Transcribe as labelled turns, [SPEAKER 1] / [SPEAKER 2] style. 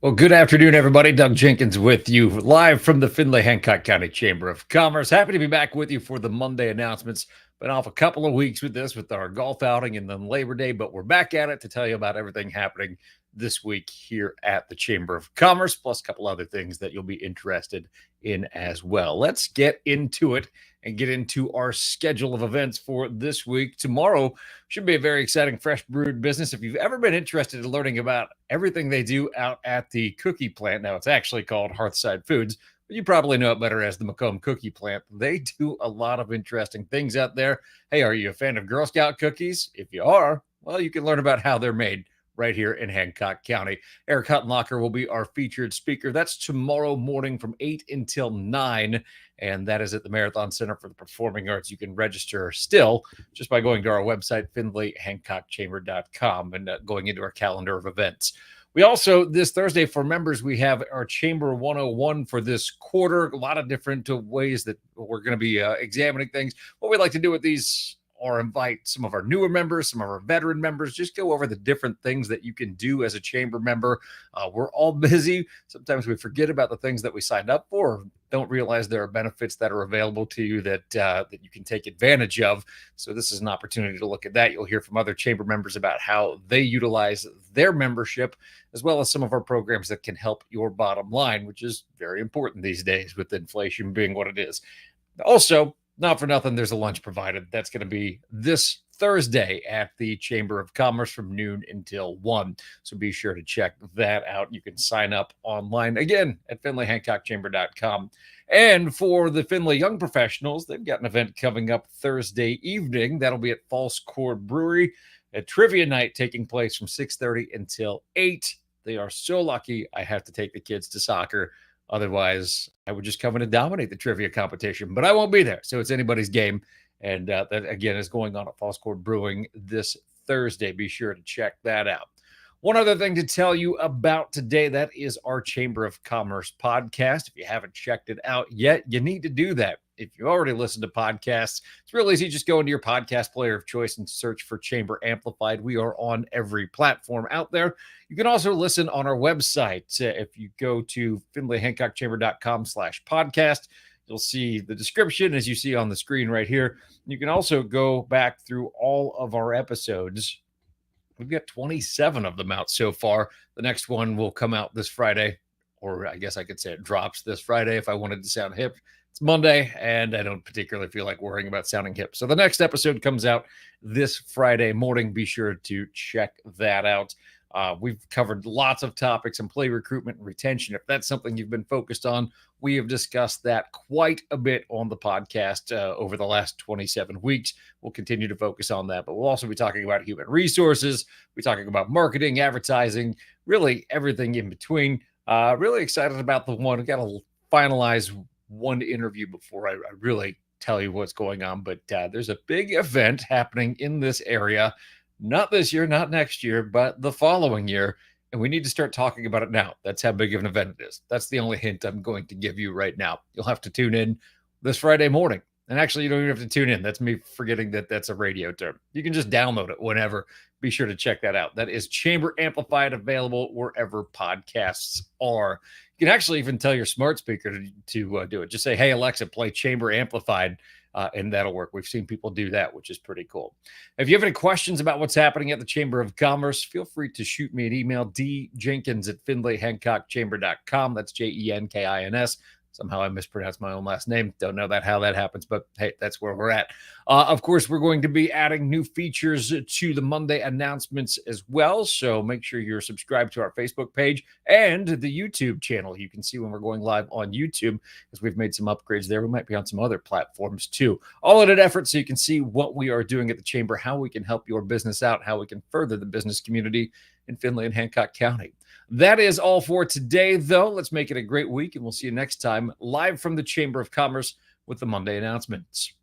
[SPEAKER 1] Well, good afternoon, everybody. Doug Jenkins with you live from the Findlay-Hancock County Chamber of Commerce. Happy to be back with you for the Monday announcements. Been off a couple of weeks with our golf outing and then Labor Day, but we're back at it to tell you about everything happening this week here at the Chamber of Commerce, plus a couple other things that you'll be interested in as well. Let's get into it and get into our schedule of events for this week. Tomorrow should be a very exciting fresh brewed business. If you've ever been interested in learning about everything they do out at the cookie plant, now it's actually called Hearthside Foods, but you probably know it better as the Macomb Cookie Plant. They do a lot of interesting things out there. Hey, are you a fan of Girl Scout cookies? If you are, well, you can learn about how they're made right here in Hancock County. Eric Huttenlocker will be our featured speaker. That's tomorrow morning from 8 until 9, and that is at the Marathon Center for the Performing Arts. You can register still just by going to our website, findlayhancockchamber.com, and going into our calendar of events. We also, this Thursday for members, we have our Chamber 101 for this quarter. A lot of different ways that we're going to be examining things. What we like to do with these or invite some of our newer members, some of our veteran members, just go over the different things that you can do as a chamber member. We're all busy. Sometimes we forget about the things that we signed up for, don't realize there are benefits that are available to you that you can take advantage of. So this is an opportunity to look at that. You'll hear from other chamber members about how they utilize their membership, as well as some of our programs that can help your bottom line, which is very important these days with inflation being what it is. Also, not for nothing, there's a lunch provided. That's going to be this Thursday at the Chamber of Commerce from noon until 1. So be sure to check that out. You can sign up online, again, at findlayhancockchamber.com. And for the Findlay Young Professionals, they've got an event coming up Thursday evening. That'll be at False Chord Brewery, a trivia night taking place from 6:30 until 8. They are so lucky I have to take the kids to soccer. Otherwise, I would just come in and dominate the trivia competition, but I won't be there. So it's anybody's game. And that, again, is going on at False Chord Brewing this Thursday. Be sure to check that out. One other thing to tell you about today, that is our Chamber of Commerce podcast. If you haven't checked it out yet, you need to do that. If you already listen to podcasts, it's real easy. Just go into your podcast player of choice and search for Chamber Amplified. We are on every platform out there. You can also listen on our website. If you go to findlayhancockchamber.com/podcast, you'll see the description as you see on the screen right here. You can also go back through all of our episodes. We've got 27 of them out so far. The next one will come out this Friday, or I guess I could say it drops this Friday if I wanted to sound hip. It's Monday, and I don't particularly feel like worrying about sounding hip. So the next episode comes out this Friday morning. Be sure to check that out. We've covered lots of topics, employee recruitment and retention. If that's something you've been focused on, we have discussed that quite a bit on the podcast over the last 27 weeks. We'll continue to focus on that, but we'll also be talking about human resources. We're talking about marketing, advertising, really everything in between. Really excited about the one. We've got to finalize one interview before I really tell you what's going on, but there's a big event happening in this area. Not this year, not next year, but the following year. And we need to start talking about it now. That's how big of an event it is. That's the only hint I'm going to give you right now. You'll have to tune in this Friday morning. And actually, you don't even have to tune in. That's me forgetting that that's a radio term. You can just download it whenever. Be sure to check that out. That is Chamber Amplified, available wherever podcasts are. You can actually even tell your smart speaker to do it. Just say, hey, Alexa, play Chamber Amplified. And that'll work. We've seen people do that, which is pretty cool. If you have any questions about what's happening at the Chamber of Commerce, feel free to shoot me an email, djenkins@findlayhancockchamber.com. That's Jenkins. Somehow I mispronounced my own last name. Don't know how that happens, but hey, that's where we're at. Of course, we're going to be adding new features to the Monday announcements as well. So make sure you're subscribed to our Facebook page and the YouTube channel. You can see when we're going live on YouTube, as we've made some upgrades there. We might be on some other platforms too. All in an effort so you can see what we are doing at the Chamber, how we can help your business out, how we can further the business community in Findlay and Hancock County. That is all for today, though. Let's make it a great week, and we'll see you next time live from the Chamber of Commerce with the Monday announcements.